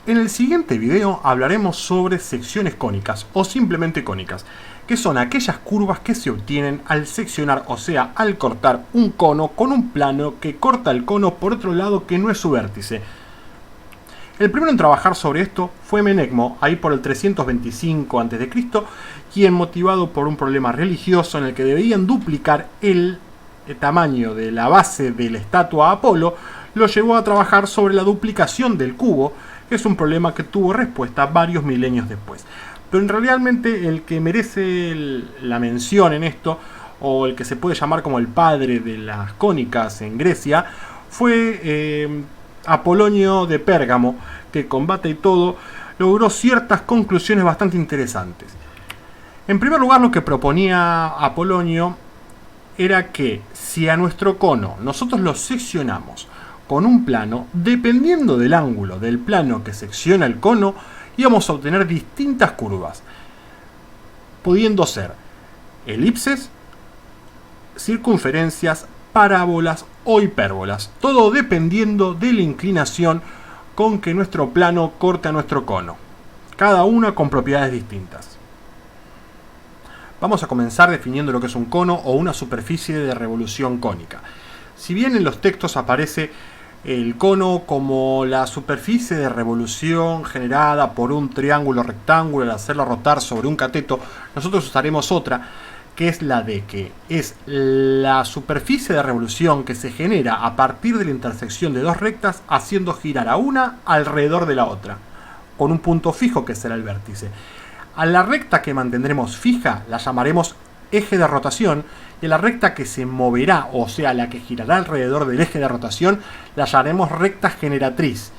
En el siguiente video hablaremos sobre secciones cónicas o simplemente cónicas, que son aquellas curvas que se obtienen al seccionar, o sea, al cortar un cono con un plano que corta el cono por otro lado que no es su vértice. El primero en trabajar sobre esto fue Menegmo, ahí por el 325 a.C., quien, motivado por un problema religioso en el que debían duplicar el tamaño de la base de la estatua a Apolo, lo llevó a trabajar sobre la duplicación del cubo, que es un problema que tuvo respuesta varios milenios después. Pero realmente el que merece la mención en esto, o el que se puede llamar como el padre de las cónicas en Grecia, fue Apolonio de Pérgamo, que con bata y todo logró ciertas conclusiones bastante interesantes. En primer lugar, lo que proponía Apolonio era que si a nuestro cono nosotros lo seccionamos con un plano, dependiendo del ángulo del plano que secciona el cono, íbamos a obtener distintas curvas, pudiendo ser elipses, circunferencias, parábolas o hipérbolas, todo dependiendo de la inclinación con que nuestro plano corte a nuestro cono, cada una con propiedades distintas. Vamos a comenzar definiendo lo que es un cono o una superficie de revolución cónica. Si bien en los textos aparece el cono como la superficie de revolución generada por un triángulo rectángulo al hacerlo rotar sobre un cateto, nosotros usaremos otra, que es la de que es la superficie de revolución que se genera a partir de la intersección de dos rectas haciendo girar a una alrededor de la otra, con un punto fijo que será el vértice. A la recta que mantendremos fija la llamaremos eje de rotación, y a la recta que se moverá, o sea, la que girará alrededor del eje de rotación, la llamaremos recta generatriz.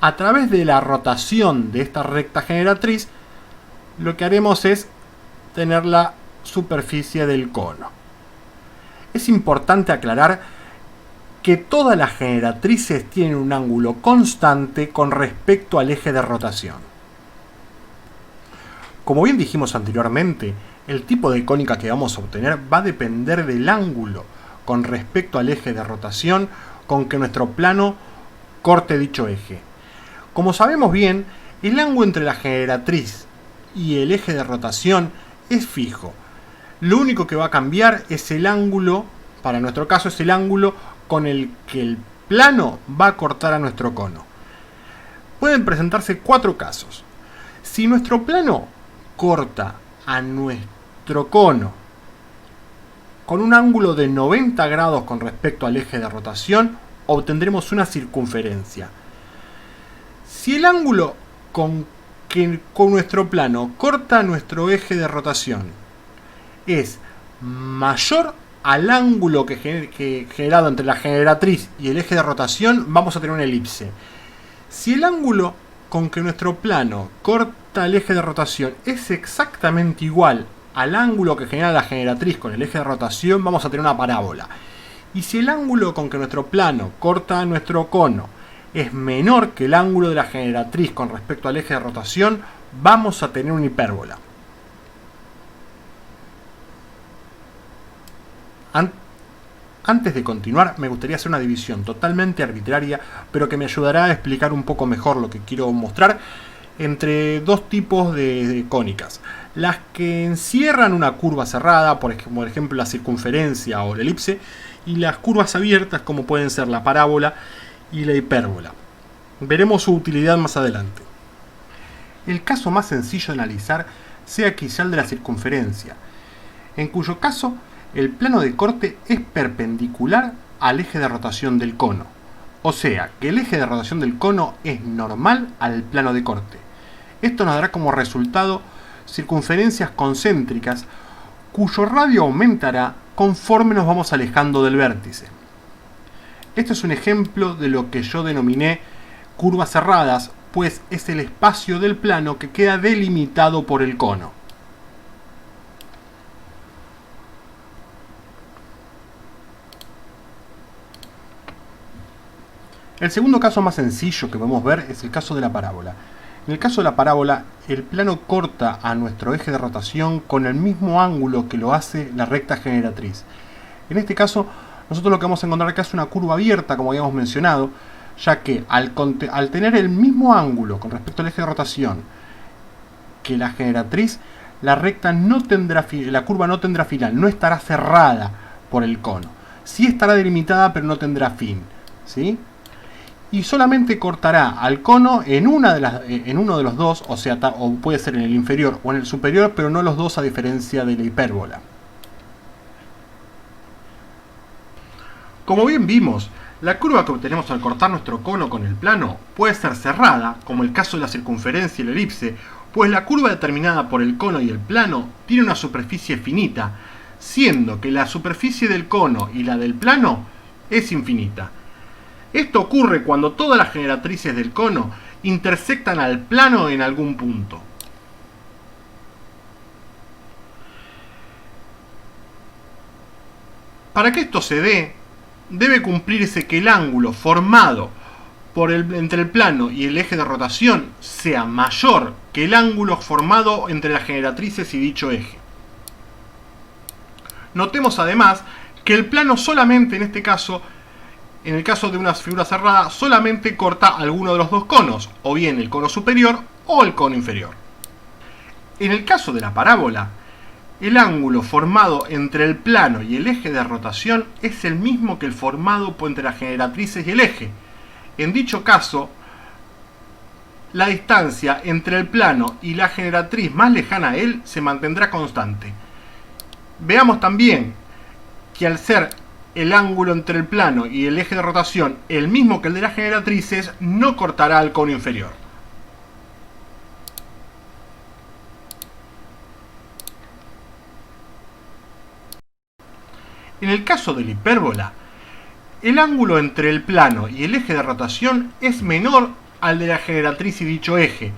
A través de la rotación de esta recta generatriz, lo que haremos es tener la superficie del cono. Es importante aclarar que todas las generatrices tienen un ángulo constante con respecto al eje de rotación. Como bien dijimos anteriormente, el tipo de cónica que vamos a obtener va a depender del ángulo con respecto al eje de rotación con que nuestro plano corte dicho eje. Como sabemos bien, el ángulo entre la generatriz y el eje de rotación es fijo. Lo único que va a cambiar es el ángulo, para nuestro caso es el ángulo con el que el plano va a cortar a nuestro cono. Pueden presentarse cuatro casos. Si nuestro plano corta a nuestro cono con un ángulo de 90 grados con respecto al eje de rotación, obtendremos una circunferencia. Si el ángulo con nuestro plano corta nuestro eje de rotación es mayor al ángulo generado entre la generatriz y el eje de rotación, vamos a tener una elipse. Si el ángulo con que nuestro plano corta el eje de rotación es exactamente igual al ángulo que genera la generatriz con el eje de rotación, vamos a tener una parábola. Y si el ángulo con que nuestro plano corta nuestro cono es menor que el ángulo de la generatriz con respecto al eje de rotación, vamos a tener una hipérbola. Antes de continuar, me gustaría hacer una división totalmente arbitraria, pero que me ayudará a explicar un poco mejor lo que quiero mostrar, entre dos tipos de cónicas. Las que encierran una curva cerrada, por ejemplo la circunferencia o la elipse, y las curvas abiertas, como pueden ser la parábola y la hipérbola. Veremos su utilidad más adelante. El caso más sencillo de analizar sea quizá el de la circunferencia, en cuyo caso el plano de corte es perpendicular al eje de rotación del cono. O sea, que el eje de rotación del cono es normal al plano de corte. Esto nos dará como resultado circunferencias concéntricas cuyo radio aumentará conforme nos vamos alejando del vértice. Esto es un ejemplo de lo que yo denominé curvas cerradas, pues es el espacio del plano que queda delimitado por el cono. El segundo caso más sencillo que podemos ver es el caso de la parábola. En el caso de la parábola, el plano corta a nuestro eje de rotación con el mismo ángulo que lo hace la recta generatriz. En este caso, nosotros lo que vamos a encontrar acá es una curva abierta, como habíamos mencionado, ya que al tener el mismo ángulo con respecto al eje de rotación que la generatriz, la curva no tendrá final, no estará cerrada por el cono. Sí estará delimitada, pero no tendrá fin, ¿sí? Y solamente cortará al cono en uno de los dos, o sea, o puede ser en el inferior o en el superior, pero no los dos, a diferencia de la hipérbola. Como bien vimos, la curva que obtenemos al cortar nuestro cono con el plano puede ser cerrada, como el caso de la circunferencia y la elipse, pues la curva determinada por el cono y el plano tiene una superficie finita, siendo que la superficie del cono y la del plano es infinita. Esto ocurre cuando todas las generatrices del cono intersectan al plano en algún punto. Para que esto se dé, debe cumplirse que el ángulo formado entre el plano y el eje de rotación sea mayor que el ángulo formado entre las generatrices y dicho eje. Notemos además que el plano solamente en este caso, en el caso de una figura cerrada, solamente corta alguno de los dos conos, o bien el cono superior o el cono inferior. En el caso de la parábola, el ángulo formado entre el plano y el eje de rotación es el mismo que el formado entre las generatrices y el eje. En dicho caso, la distancia entre el plano y la generatriz más lejana a él se mantendrá constante. Veamos también que al ser el ángulo entre el plano y el eje de rotación el mismo que el de las generatrices, no cortará al cono inferior. En el caso de la hipérbola, el ángulo entre el plano y el eje de rotación es menor al de la generatriz y dicho eje.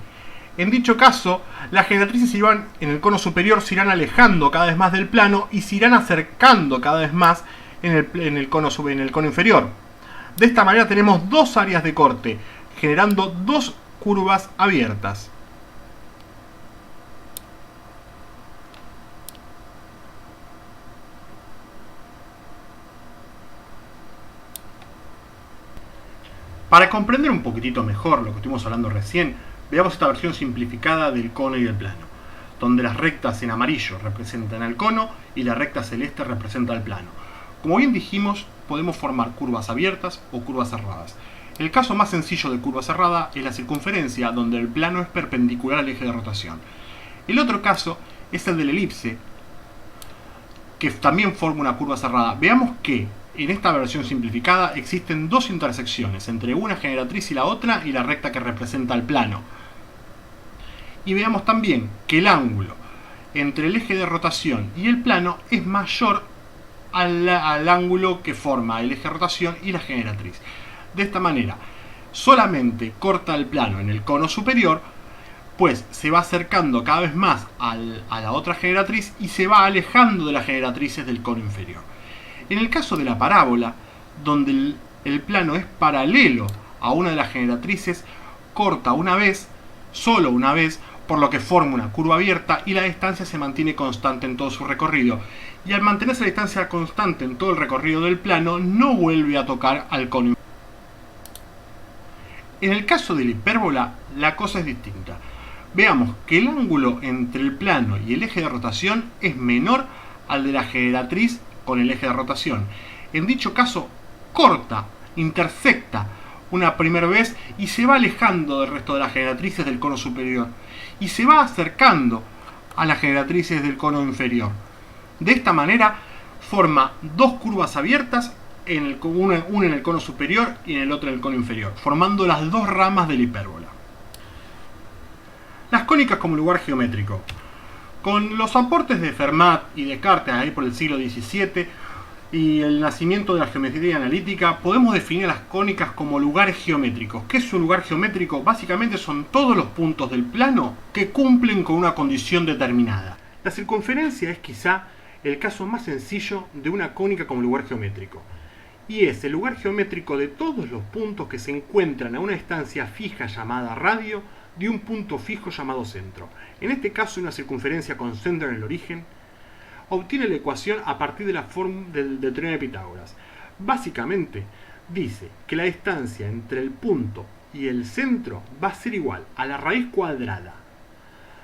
En dicho caso, las generatrices en el cono superior se irán alejando cada vez más del plano y se irán acercando cada vez más en el cono inferior. De esta manera tenemos dos áreas de corte, generando dos curvas abiertas. Para comprender un poquitito mejor lo que estuvimos hablando recién, veamos esta versión simplificada del cono y del plano, donde las rectas en amarillo representan al cono y la recta celeste representa al plano. Como bien dijimos, podemos formar curvas abiertas o curvas cerradas. El caso más sencillo de curva cerrada es la circunferencia, donde el plano es perpendicular al eje de rotación. El otro caso es el de la elipse, que también forma una curva cerrada. Veamos que en esta versión simplificada existen dos intersecciones entre una generatriz y la otra y la recta que representa el plano. Y veamos también que el ángulo entre el eje de rotación y el plano es mayor al ángulo que forma el eje de rotación y la generatriz. De esta manera, solamente corta el plano en el cono superior, pues se va acercando cada vez más a la otra generatriz y se va alejando de las generatrices del cono inferior. En el caso de la parábola, donde el plano es paralelo a una de las generatrices, corta una vez, solo una vez, por lo que forma una curva abierta y la distancia se mantiene constante en todo su recorrido. Y al mantenerse la distancia constante en todo el recorrido del plano, no vuelve a tocar al cono inferior. En el caso de la hipérbola, la cosa es distinta. Veamos que el ángulo entre el plano y el eje de rotación es menor al de la generatriz con el eje de rotación. En dicho caso, corta, intersecta una primera vez y se va alejando del resto de las generatrices del cono superior y se va acercando a las generatrices del cono inferior. De esta manera forma dos curvas abiertas, una en el cono superior y en el otro en el cono inferior, formando las dos ramas de la hipérbola. Las cónicas como lugar geométrico. Con los aportes de Fermat y Descartes ahí por el siglo XVII y el nacimiento de la geometría analítica, podemos definir a las cónicas como lugares geométricos. ¿Qué es un lugar geométrico? Básicamente son todos los puntos del plano que cumplen con una condición determinada. La circunferencia es quizá el caso más sencillo de una cónica como lugar geométrico. Y es el lugar geométrico de todos los puntos que se encuentran a una distancia fija llamada radio de un punto fijo llamado centro. En este caso, una circunferencia con centro en el origen obtiene la ecuación a partir de la fórmula del teorema de Pitágoras. Básicamente, dice que la distancia entre el punto y el centro va a ser igual a la raíz cuadrada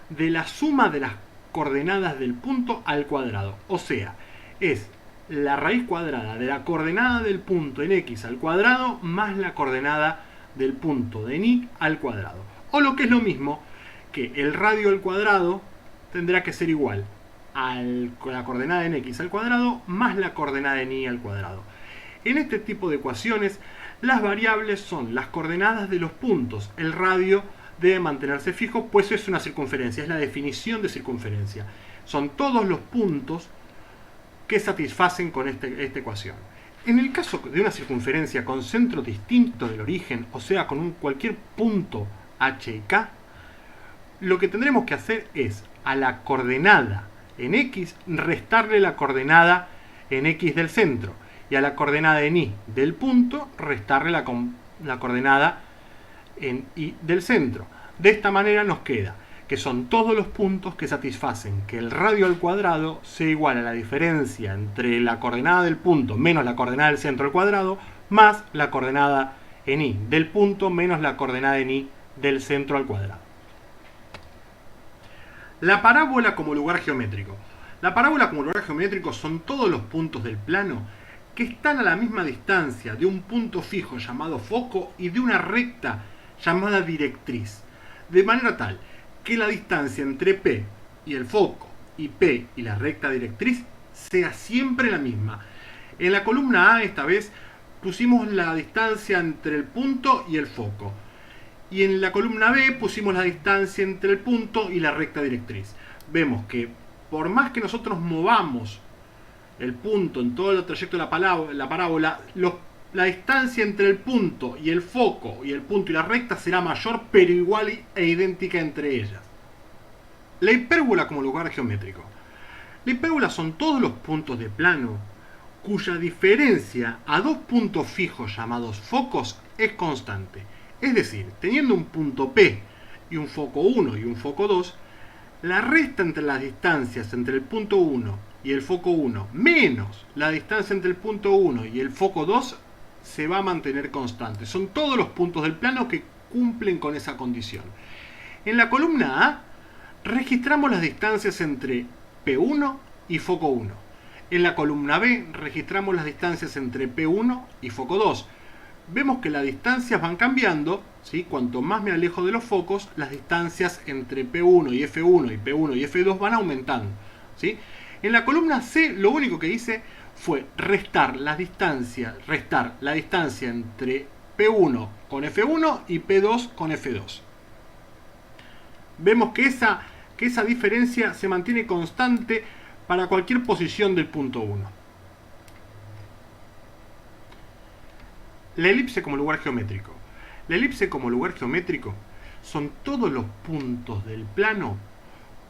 de la suma de las coordenadas del punto al cuadrado. O sea, es la raíz cuadrada de la coordenada del punto en x al cuadrado más la coordenada del punto en y al cuadrado. O lo que es lo mismo, que el radio al cuadrado tendrá que ser igual a la coordenada en x al cuadrado más la coordenada en y al cuadrado. En este tipo de ecuaciones, las variables son las coordenadas de los puntos. El radio debe mantenerse fijo, pues es una circunferencia, es la definición de circunferencia. Son todos los puntos que satisfacen con esta ecuación. En el caso de una circunferencia con centro distinto del origen, o sea, con cualquier punto h y k, lo que tendremos que hacer es a la coordenada en x restarle la coordenada en x del centro y a la coordenada en y del punto restarle la coordenada en y del centro. De esta manera nos queda que son todos los puntos que satisfacen que el radio al cuadrado sea igual a la diferencia entre la coordenada del punto menos la coordenada del centro al cuadrado más la coordenada en y del punto menos la coordenada en y del centro al cuadrado. La parábola como lugar geométrico. La parábola como lugar geométrico son todos los puntos del plano que están a la misma distancia de un punto fijo llamado foco y de una recta llamada directriz, de manera tal que la distancia entre P y el foco y P y la recta directriz sea siempre la misma. En la columna A esta vez pusimos la distancia entre el punto y el foco. Y en la columna B pusimos la distancia entre el punto y la recta directriz. Vemos que por más que nosotros movamos el punto en todo el trayecto de la parábola, la distancia entre el punto y el foco y el punto y la recta será mayor, pero igual e idéntica entre ellas. La hipérbola como lugar geométrico. La hipérbola son todos los puntos de plano cuya diferencia a dos puntos fijos llamados focos es constante. Es decir, teniendo un punto P y un foco 1 y un foco 2, la resta entre las distancias entre el punto 1 y el foco 1 menos la distancia entre el punto 1 y el foco 2 se va a mantener constante. Son todos los puntos del plano que cumplen con esa condición. En la columna A registramos las distancias entre P1 y foco 1. En la columna B registramos las distancias entre P1 y foco 2. Vemos que las distancias van cambiando, ¿sí? Cuanto más me alejo de los focos, las distancias entre P1 y F1 y P1 y F2 van aumentando, ¿sí? En la columna C lo único que hice fue restar la distancia entre P1 con F1 y P2 con F2. Vemos que esa diferencia se mantiene constante para cualquier posición del punto 1. La elipse como lugar geométrico. La elipse como lugar geométrico son todos los puntos del plano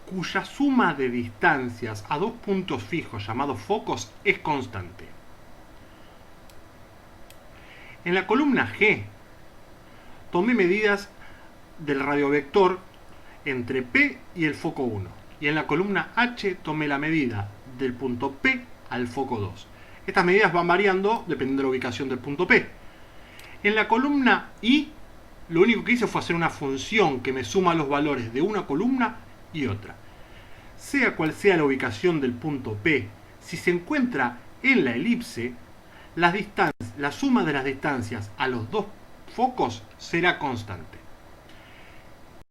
cuya suma de distancias a dos puntos fijos llamados focos es constante. En la columna G tomé medidas del radiovector entre P y el foco 1. Y en la columna H tomé la medida del punto P al foco 2. Estas medidas van variando dependiendo de la ubicación del punto P. En la columna I, lo único que hice fue hacer una función que me suma los valores de una columna y otra. Sea cual sea la ubicación del punto P, si se encuentra en la elipse, la suma de las distancias a los dos focos será constante.